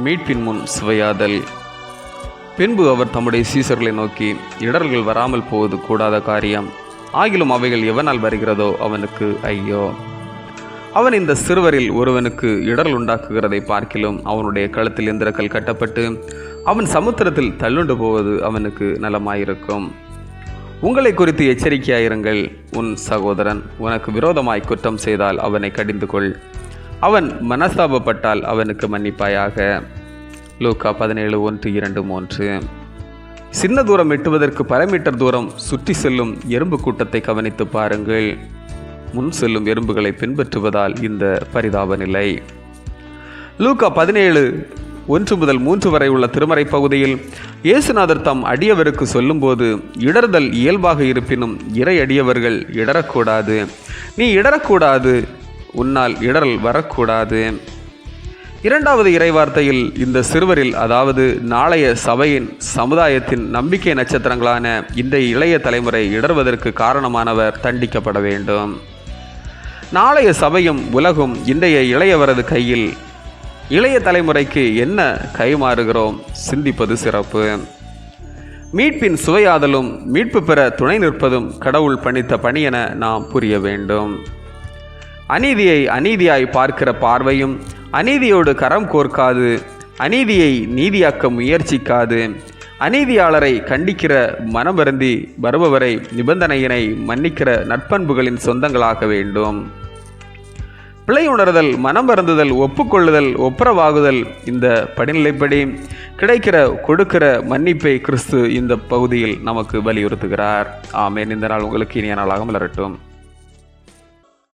மீட்பின் முன் சுவையாதல். பின்பு அவர் தம்முடைய சீசர்களை நோக்கி, இடர்கள் வராமல் போவது கூடாத காரியம், ஆகிலும் அவைகள் எவனால் வருகிறதோ அவனுக்கு ஐயோ. அவன் இந்த சிறுவரில் ஒருவனுக்கு இடர்கள் உண்டாக்குகிறதை பார்க்கிலும் அவனுடைய கழுத்தில் எந்திரக்கல் கட்டப்பட்டு அவன் சமுத்திரத்தில் தள்ளுண்டு போவது அவனுக்கு நலமாயிருக்கும். உங்களை குறித்து எச்சரிக்கையாயிருங்கள். உன் சகோதரன் உனக்கு விரோதமாய் குற்றம் செய்தால் அவனை கடிந்து கொள். அவன் மனஸ்தாபப்பட்டால் அவனுக்கு மன்னிப்பாயாக. லூக்கா 17:1-2-3. சின்ன தூரம் எட்டுவதற்கு பல மீட்டர் தூரம் சுற்றி செல்லும் எறும்பு கூட்டத்தை கவனித்து பாருங்கள். முன் செல்லும் எறும்புகளை பின்பற்றுவதால் இந்த பரிதாப நிலை. லூக்கா 17:1-3 வரை உள்ள திருமறை பகுதியில் இயேசுநாதர் தம் அடியவருக்கு சொல்லும்போது, இடர்தல் இயல்பாக இருப்பினும் இறை அடியவர்கள் இடரக்கூடாது. நீ இடரக்கூடாது, உன்னால் இடரல் வரக்கூடாது. இரண்டாவது இறைவார்த்தையில் இந்த சிறுவரில், அதாவது நாளைய சபையின் சமுதாயத்தின் நம்பிக்கை நட்சத்திரங்களான இந்த இளைய தலைமுறை இடர்வதற்கு காரணமானவர் தண்டிக்கப்பட வேண்டும். நாளைய சபையும் உலகும் இன்றைய இளையவரது கையில். இளைய தலைமுறைக்கு என்ன கைமாறுகிறோம்? சிந்திப்பது சிறப்பு. மீட்பின் சுவையாதலும் மீட்பு பெற துணை நிற்பதும் கடவுள் பணித்த பணி என நாம் புரிய வேண்டும். அநீதியை அநீதியாய் பார்க்கிற பார்வையும், அநீதியோடு கரம் கோர்க்காது, அநீதியை நீதியாக்க முயற்சிக்காது, அநீதியாளரை கண்டிக்கிற மனமருந்தி வருபவரை நிபந்தனையினை மன்னிக்கிற நற்பண்புகளின் சொந்தங்களாக வேண்டும். பிழை உணர்தல், மனம் வருந்துதல், ஒப்புக்கொள்ளுதல், ஒப்புரவாகுதல், இந்த படிநிலைப்படி கொடுக்கிற மன்னிப்பை கிறிஸ்து இந்த பகுதியில் நமக்கு வலியுறுத்துகிறார். ஆமென். இந்த நாள் உங்களுக்கு இனிய நாளாக மலரட்டும்.